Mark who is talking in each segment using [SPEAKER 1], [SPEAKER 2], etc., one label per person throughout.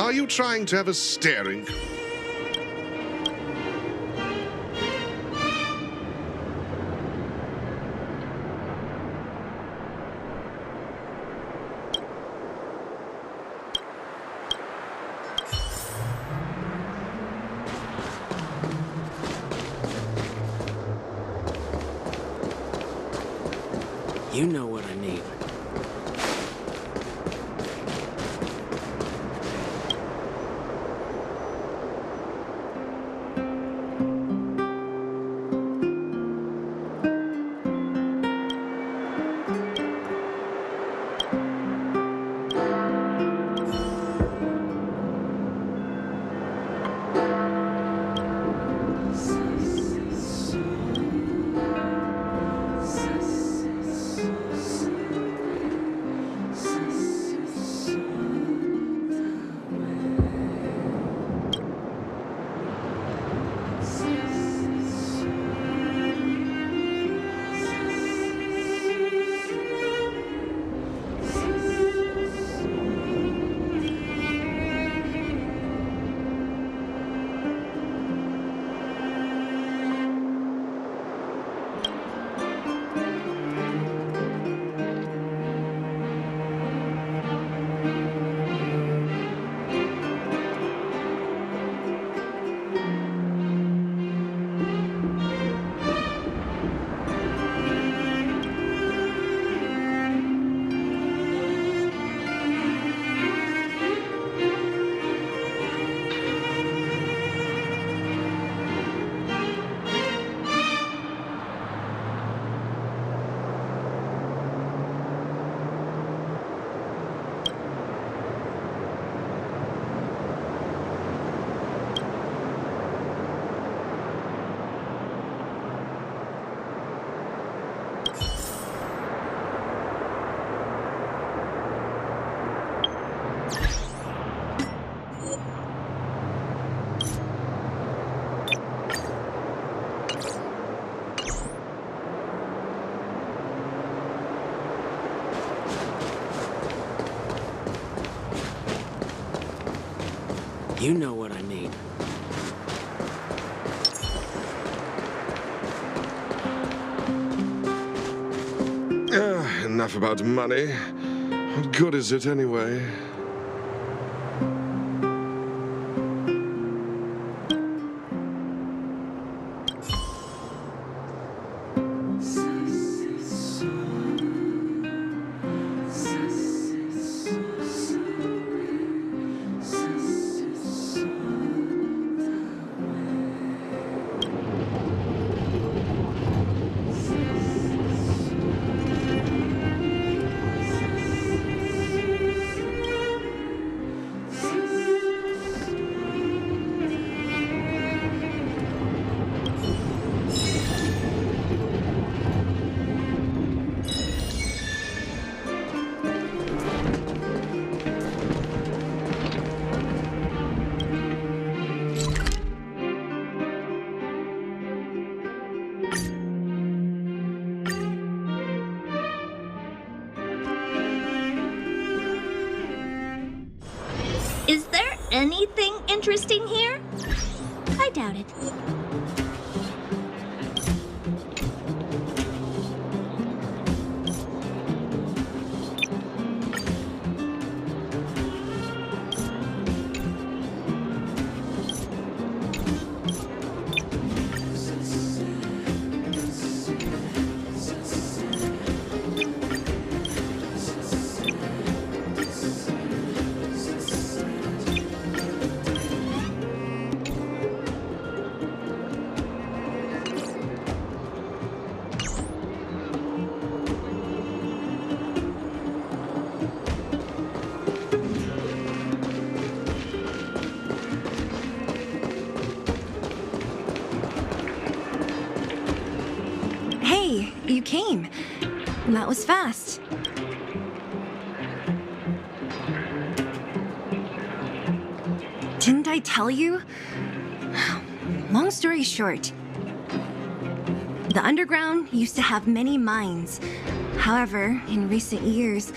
[SPEAKER 1] Are you trying to have a staring?
[SPEAKER 2] You know what I need. You know what I need.
[SPEAKER 1] Enough about money. What good is it anyway?
[SPEAKER 3] Is there anything interesting here? I doubt it.
[SPEAKER 4] You came. That was fast. Didn't I tell you? Long story short, the underground used to have many mines. However, in recent years,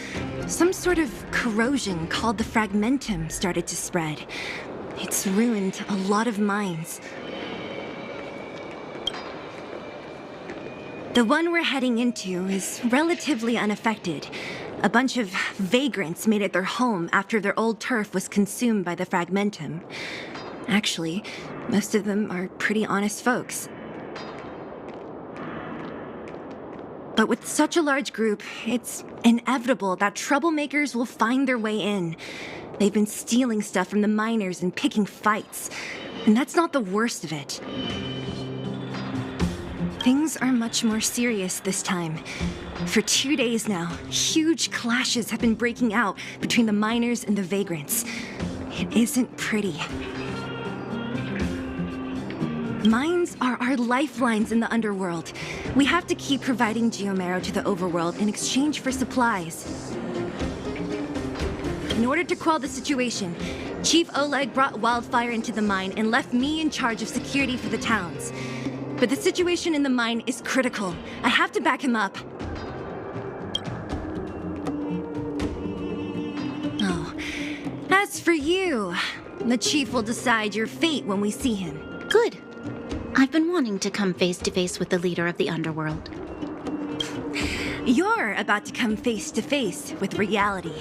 [SPEAKER 4] some sort of corrosion called the fragmentum started to spread. It's ruined a lot of mines. The one we're heading into is relatively unaffected. A bunch of vagrants made it their home after their old turf was consumed by the fragmentum. Actually, most of them are pretty honest folks. But with such a large group, it's inevitable that troublemakers will find their way in. They've been stealing stuff from the miners and picking fights. And that's not the worst of it. Things are much more serious this time. For 2 days now, huge clashes have been breaking out between the miners and the vagrants. It isn't pretty. Mines are our lifelines in the underworld. We have to keep providing geomarrow to the overworld in exchange for supplies. In order to quell the situation, Chief Oleg brought wildfire into the mine and left me in charge of security for the towns. But the situation in the mine is critical. I have to back him up. Oh, as for you, the Chief will decide your fate when we see him.
[SPEAKER 5] Good. I've been wanting to come face to face with the leader of the underworld.
[SPEAKER 4] You're about to come face to face with reality.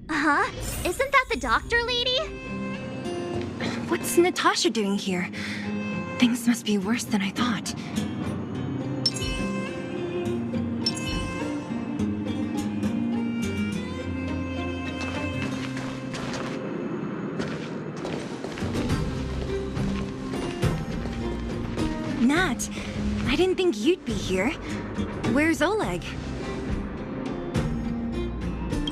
[SPEAKER 3] Huh? Isn't that the doctor lady?
[SPEAKER 4] What's Natasha doing here? Things must be worse than I thought. Nat, I didn't think you'd be here. Where's Oleg?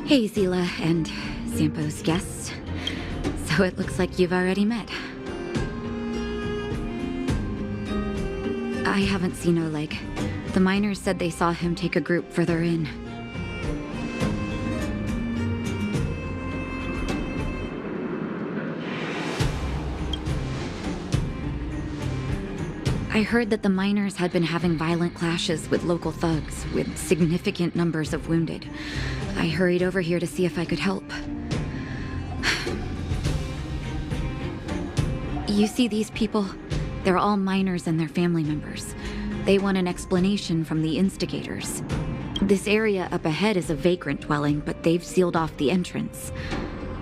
[SPEAKER 6] Hey, Zila and Sampo's guests. So it looks like you've already met. I haven't seen Oleg. The miners said they saw him take a group further in. I heard that the miners had been having violent clashes with local thugs, with significant numbers of wounded. I hurried over here to see if I could help. You see these people? They're all miners and their family members. They want an explanation from the instigators. This area up ahead is a vagrant dwelling, but they've sealed off the entrance.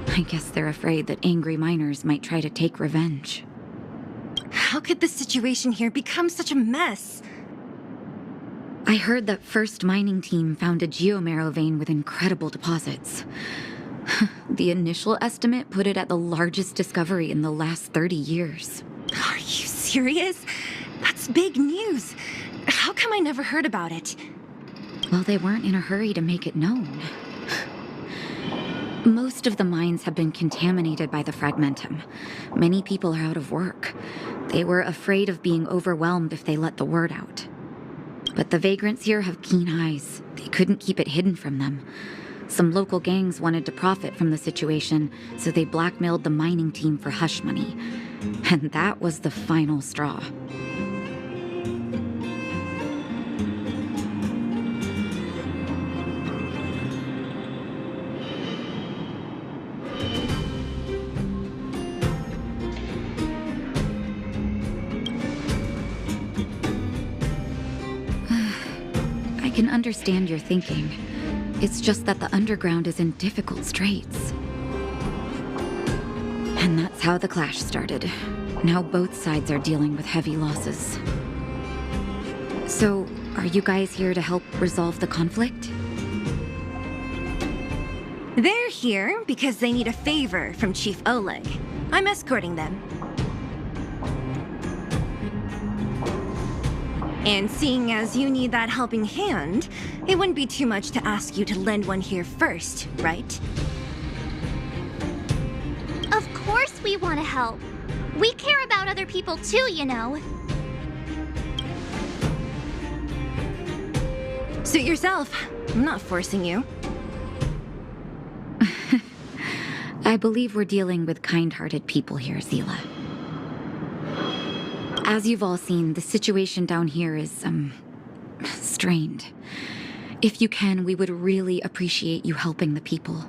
[SPEAKER 6] I guess they're afraid that angry miners might try to take revenge.
[SPEAKER 4] How could the situation here become such a mess?
[SPEAKER 6] I heard that First Mining Team found a geomarrow vein with incredible deposits. The initial estimate put it at the largest discovery in the last 30 years.
[SPEAKER 4] Are you serious? That's big news. How come I never heard about it?
[SPEAKER 6] Well, they weren't in a hurry to make it known. Most of the mines have been contaminated by the fragmentum. Many people are out of work. They were afraid of being overwhelmed if they let the word out. But the vagrants here have keen eyes. They couldn't keep it hidden from them. Some local gangs wanted to profit from the situation, so they blackmailed the mining team for hush money. And that was the final straw. I can understand your thinking. It's just that the underground is in difficult straits. And that's how the clash started. Now both sides are dealing with heavy losses. So, are you guys here to help resolve the conflict?
[SPEAKER 4] They're here because they need a favor from Chief Oleg. I'm escorting them. And seeing as you need that helping hand, it wouldn't be too much to ask you to lend one here first, right?
[SPEAKER 3] Of course we want to help. We care about other people too, you know.
[SPEAKER 4] Suit yourself. I'm not forcing you.
[SPEAKER 6] I believe we're dealing with kind-hearted people here, Zila. As you've all seen, the situation down here is, strained. If you can, we would really appreciate you helping the people.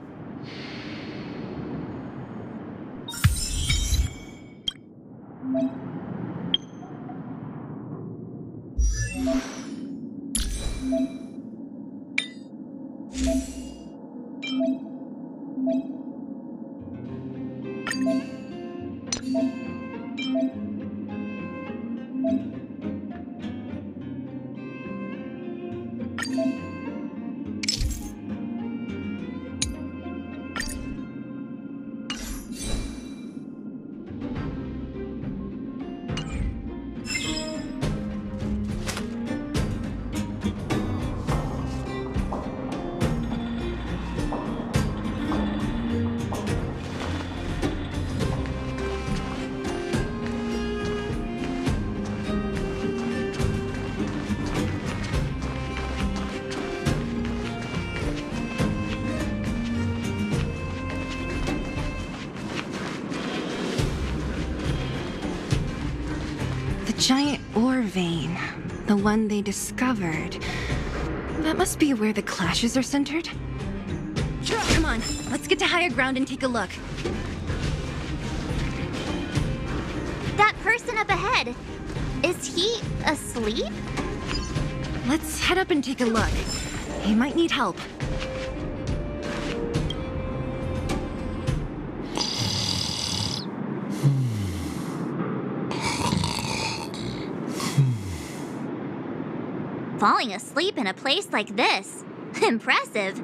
[SPEAKER 4] Giant ore vein. The one they discovered. That must be where the clashes are centered. Come on, let's get to higher ground and take a look.
[SPEAKER 3] That person up ahead, is he asleep?
[SPEAKER 4] Let's head up and take a look. He might need help.
[SPEAKER 3] Falling asleep in a place like this. Impressive.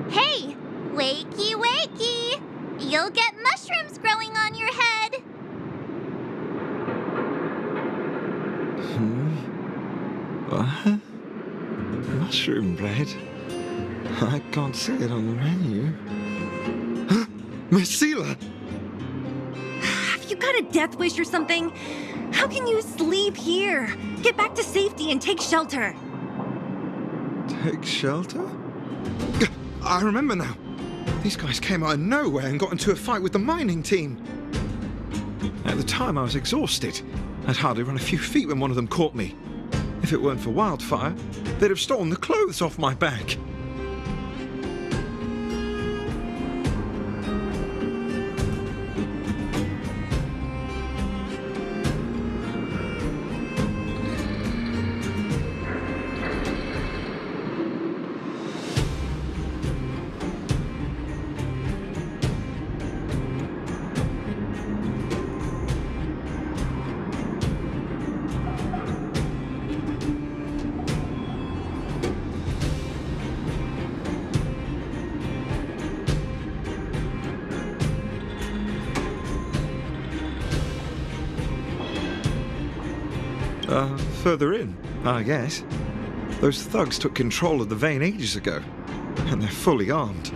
[SPEAKER 3] Hey, wakey wakey! You'll get mushrooms growing on your head.
[SPEAKER 7] What? Mushroom bread? I can't see it on the menu. Miss Zila!
[SPEAKER 4] Have you got a death wish or something? How can you sleep here? Get back to safety and take shelter.
[SPEAKER 7] Take shelter? I remember now. These guys came out of nowhere and got into a fight with the mining team. At the time, I was exhausted. I'd hardly run a few feet when one of them caught me. If it weren't for Wildfire, they'd have stolen the clothes off my back. Further in, I guess. Those thugs took control of the vein ages ago, and they're fully armed.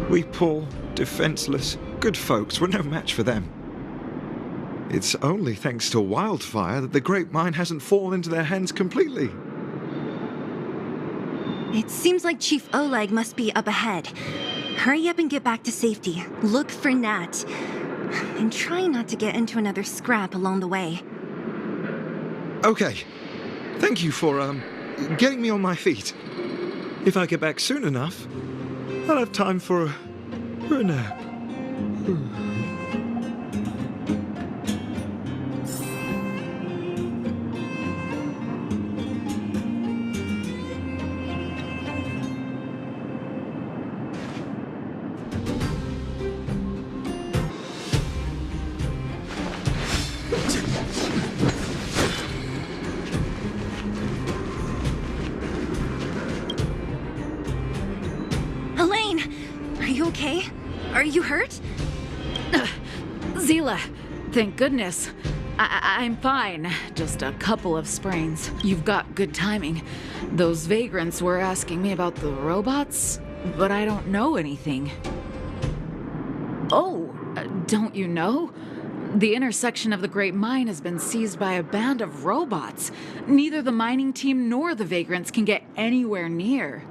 [SPEAKER 7] We poor, defenseless, good folks were no match for them. It's only thanks to Wildfire that the Great Mine hasn't fallen into their hands completely.
[SPEAKER 4] It seems like Chief Oleg must be up ahead. Hurry up and get back to safety. Look for Nat. And try not to get into another scrap along the way.
[SPEAKER 7] Okay. Thank you for, getting me on my feet. If I get back soon enough, I'll have time for a nap.
[SPEAKER 4] Okay? Are you hurt?
[SPEAKER 8] Zila, thank goodness. I'm fine. Just a couple of sprains. You've got good timing. Those vagrants were asking me about the robots, but I don't know anything. Oh, don't you know? The intersection of the Great Mine has been seized by a band of robots. Neither the mining team nor the vagrants can get anywhere near.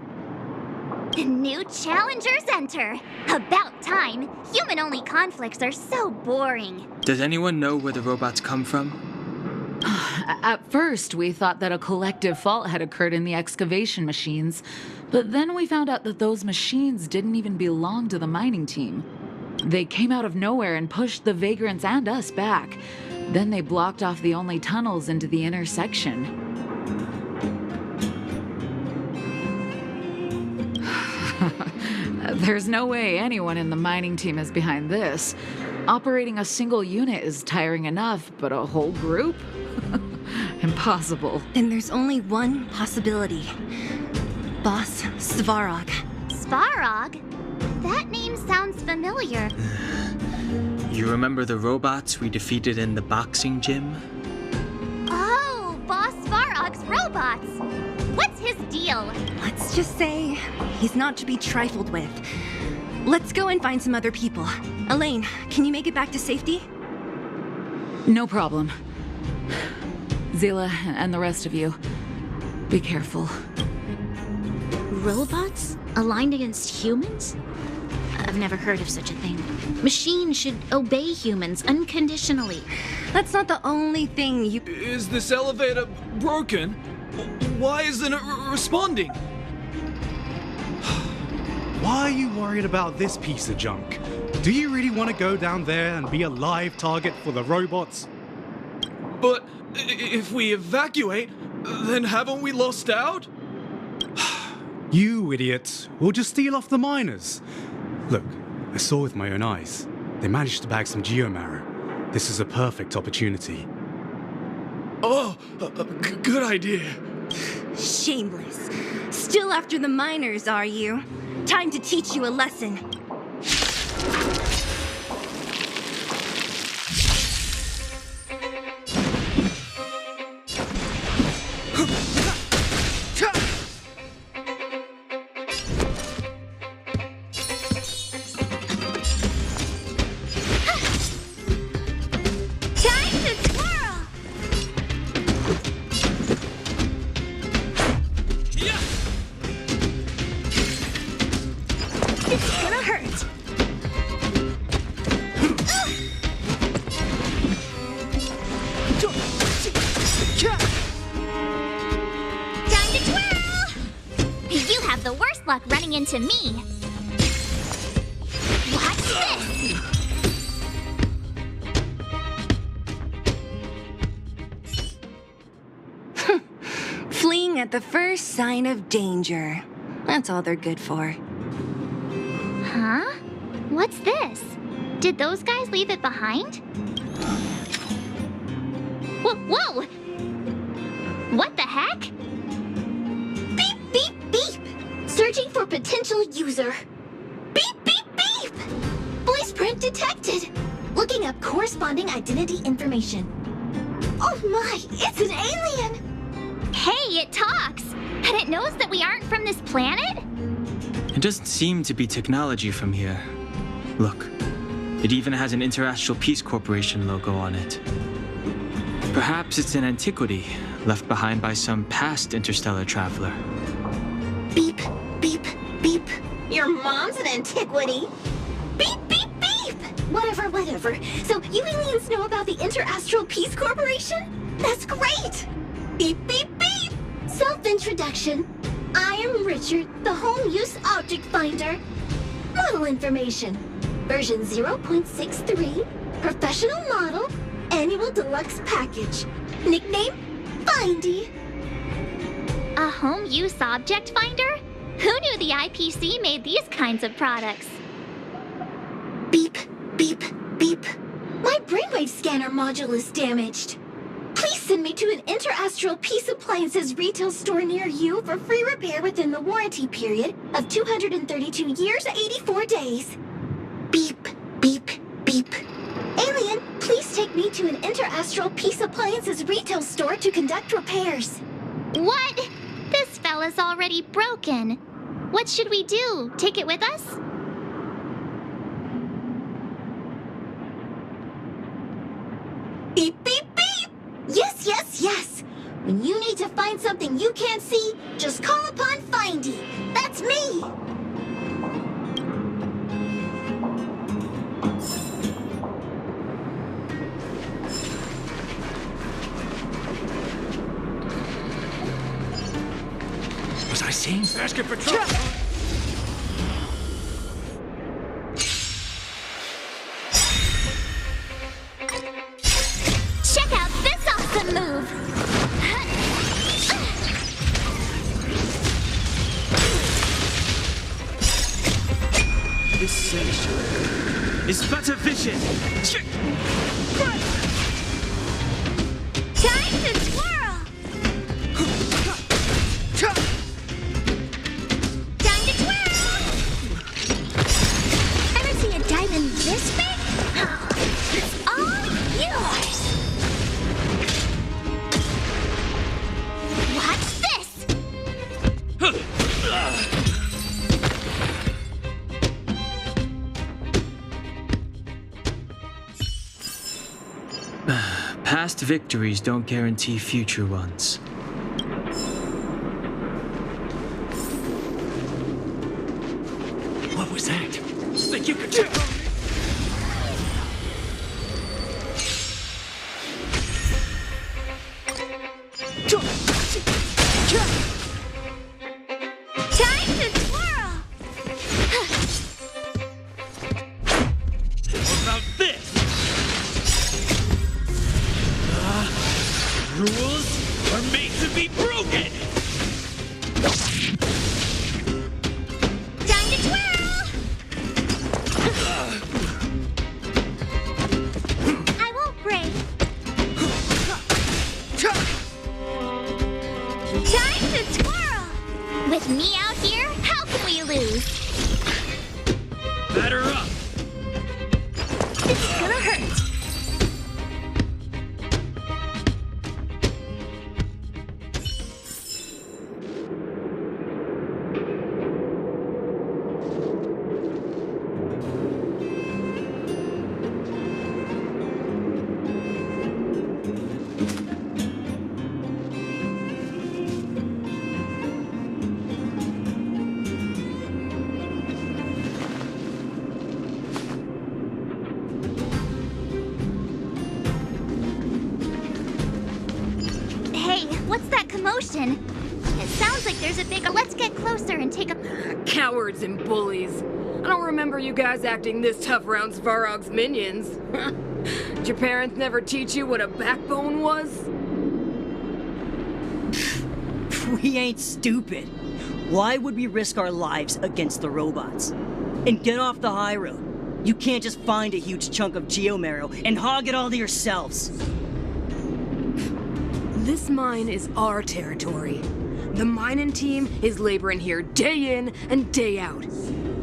[SPEAKER 3] New challengers enter. About time. Human-only conflicts are so boring.
[SPEAKER 2] Does anyone know where the robots come from?
[SPEAKER 8] At first, we thought that a collective fault had occurred in the excavation machines, but then we found out that those machines didn't even belong to the mining team. They came out of nowhere and pushed the vagrants and us back. Then they blocked off the only tunnels into the intersection. There's no way anyone in the mining team is behind this. Operating a single unit is tiring enough, but a whole group? Impossible.
[SPEAKER 4] Then there's only one possibility. Boss Svarog.
[SPEAKER 3] Svarog? That name sounds familiar.
[SPEAKER 2] You remember the robots we defeated in the boxing gym?
[SPEAKER 3] Oh, Boss Svarog's robots! What's his deal?
[SPEAKER 4] Let's just say he's not to be trifled with. Let's go and find some other people. Elaine, can you make it back to safety?
[SPEAKER 8] No problem. Zila and the rest of you, be careful.
[SPEAKER 5] Robots? Aligned against humans? I've never heard of such a thing. Machines should obey humans unconditionally.
[SPEAKER 4] That's not the only thing you...
[SPEAKER 9] Is this elevator broken? Why isn't it responding?
[SPEAKER 10] Why are you worried about this piece of junk? Do you really want to go down there and be a live target for the robots?
[SPEAKER 9] But if we evacuate, then haven't we lost out?
[SPEAKER 10] You idiots. We'll just steal off the miners. Look, I saw with my own eyes. They managed to bag some geomarrow. This is a perfect opportunity.
[SPEAKER 9] Oh, good idea.
[SPEAKER 4] Shameless. Still after the miners, are you? Time to teach you a lesson.
[SPEAKER 3] Running into me. Watch this!
[SPEAKER 4] Fleeing at the first sign of danger. That's all they're good for.
[SPEAKER 3] Huh? What's this? Did those guys leave it behind? Whoa! What the heck? Beep, beep, beep! Searching for potential user. Beep, beep, beep! Voice print detected. Looking up corresponding identity information. Oh my, it's an alien! Hey, it talks! And it knows that we aren't from this planet?
[SPEAKER 2] It doesn't seem to be technology from here. Look, it even has an Interastral Peace Corporation logo on it. Perhaps it's an antiquity left behind by some past interstellar traveler.
[SPEAKER 3] Beep, beep, beep. Your mom's an antiquity. Beep, beep, beep! Whatever. So you aliens know about the Interastral Peace Corporation? That's great! Beep, beep, beep! Self-introduction. I am Richard, the Home Use Object Finder. Model information. Version 0.63. Professional model. Annual deluxe package. Nickname? Findy. A home use object finder? Who knew the IPC made these kinds of products? Beep, beep, beep. My brainwave scanner module is damaged. Please send me to an Interastral Peace Appliances retail store near you for free repair within the warranty period of 232 years, 84 days. Beep, beep, beep. Alien, please take me to an Interastral Peace Appliances retail store to conduct repairs. What? This fella's already broken. What should we do? Take it with us? Beep, beep, beep! Yes! When you need to find something you can't see, just call upon Findy. That's me!
[SPEAKER 9] Asking for trouble.
[SPEAKER 3] Check out this awesome move!
[SPEAKER 2] This sanctuary is but a vision.
[SPEAKER 3] Time to twirl! Time to twirl! Ever see a diamond this big? It's all yours! Watch this!
[SPEAKER 2] Past victories don't guarantee future ones.
[SPEAKER 9] What was that? Think you could check on me?
[SPEAKER 3] Time to twirl!
[SPEAKER 9] What about this? Rules are made to be broken!
[SPEAKER 3] Time to twirl! I won't break. Time to twirl! With me out here, how can we lose?
[SPEAKER 9] Batter up!
[SPEAKER 3] It's gonna hurt. Hey, what's that commotion? It sounds like there's a big... Let's get closer and take a...
[SPEAKER 11] Cowards and bullies. I don't remember you guys acting this tough around Svarog's minions. Did your parents never teach you what a backbone was?
[SPEAKER 12] We ain't stupid. Why would we risk our lives against the robots? And get off the high road. You can't just find a huge chunk of geomarrow and hog it all to yourselves.
[SPEAKER 11] This mine is our territory. The mining team is laboring here day in and day out.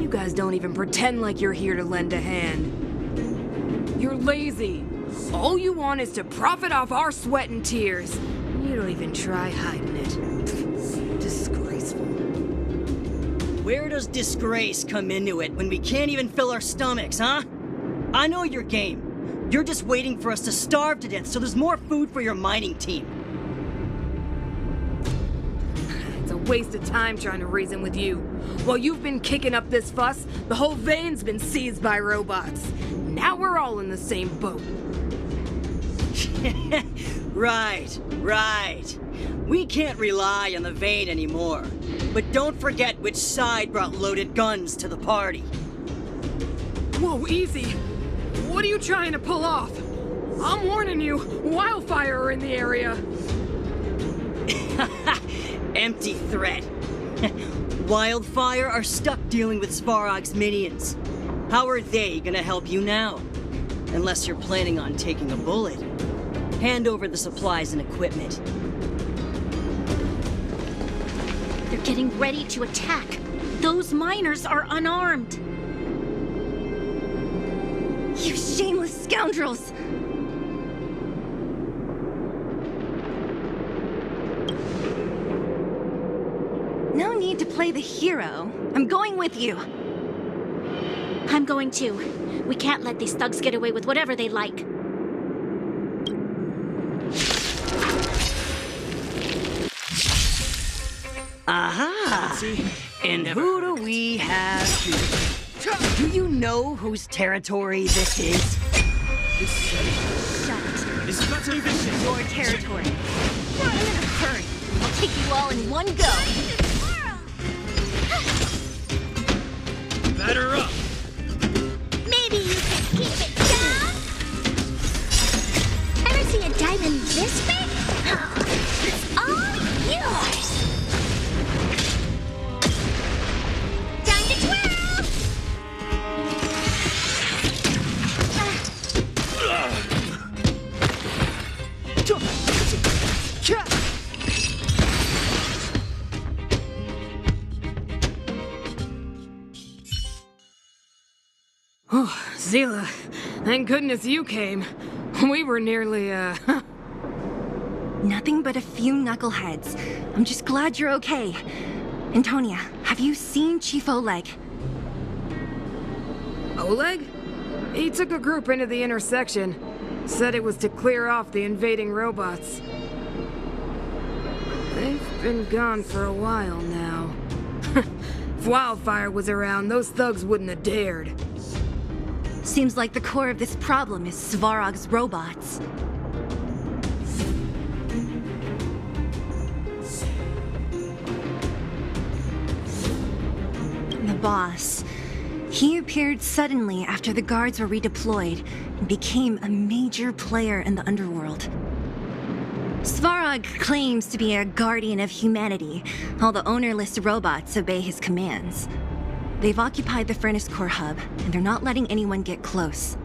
[SPEAKER 11] You guys don't even pretend like you're here to lend a hand. You're lazy. All you want is to profit off our sweat and tears. You don't even try hiding it. Disgraceful.
[SPEAKER 12] Where does disgrace come into it when we can't even fill our stomachs, huh? I know your game. You're just waiting for us to starve to death so there's more food for your mining team.
[SPEAKER 11] It's a waste of time trying to reason with you. While you've been kicking up this fuss, the whole vein's been seized by robots. Now we're all in the same boat.
[SPEAKER 12] Right. We can't rely on the vein anymore. But don't forget which side brought loaded guns to the party.
[SPEAKER 11] Whoa, easy. What are you trying to pull off? I'm warning you, wildfire are in the area.
[SPEAKER 12] Empty threat. Wildfire are stuck dealing with Svarog's minions. How are they gonna help you now? Unless you're planning on taking a bullet. Hand over the supplies and equipment.
[SPEAKER 5] They're getting ready to attack. Those miners are unarmed.
[SPEAKER 4] You shameless scoundrels! No need to play the hero. I'm going with you.
[SPEAKER 5] I'm going too. We can't let these thugs get away with whatever they like.
[SPEAKER 12] Aha! And who do we have here? Do you know whose territory this is?
[SPEAKER 4] Shut it. This is your territory. I'm in a hurry. I'll take you all in one go.
[SPEAKER 11] Oh, Zila, thank goodness you came. We were nearly,
[SPEAKER 4] Nothing but a few knuckleheads. I'm just glad you're okay. Antonia, have you seen Chief Oleg?
[SPEAKER 11] Oleg? He took a group into the intersection. Said it was to clear off the invading robots. They've been gone for a while now. If Wildfire was around, those thugs wouldn't have dared.
[SPEAKER 4] Seems like the core of this problem is Svarog's robots. The boss. He appeared suddenly after the guards were redeployed and became a major player in the underworld. Svarog claims to be a guardian of humanity, while the ownerless robots obey his commands. They've occupied the Furnace Core hub, and they're not letting anyone get close.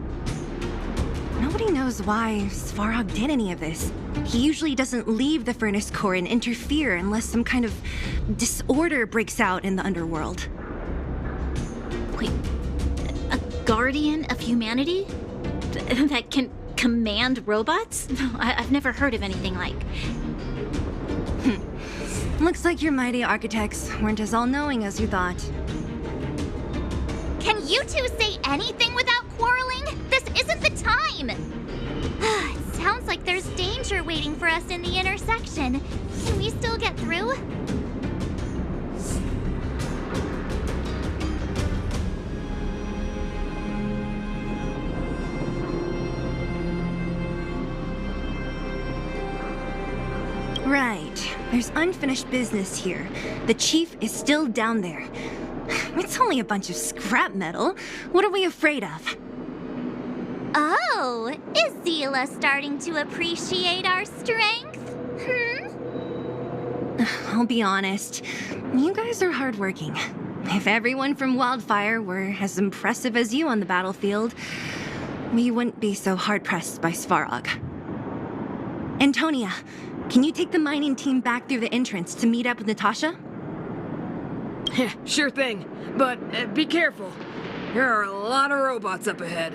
[SPEAKER 4] Nobody knows why Svarog did any of this. He usually doesn't leave the Furnace Core and interfere unless some kind of disorder breaks out in the underworld.
[SPEAKER 5] Wait, a guardian of humanity? That can command robots? I've never heard of anything like.
[SPEAKER 4] Looks like your mighty architects weren't as all-knowing as you thought.
[SPEAKER 3] Can you two say anything without quarreling? This isn't the time! It sounds like there's danger waiting for us in the intersection. Can we still get through?
[SPEAKER 4] Right. There's unfinished business here. The chief is still down there. It's only a bunch of scrap metal. What are we afraid of?
[SPEAKER 3] Oh, is Zila starting to appreciate our strength?
[SPEAKER 4] I'll be honest. You guys are hardworking. If everyone from Wildfire were as impressive as you on the battlefield, we wouldn't be so hard-pressed by Svarog. Antonia, can you take the mining team back through the entrance to meet up with Natasha?
[SPEAKER 11] Sure thing, but be careful. There are a lot of robots up ahead.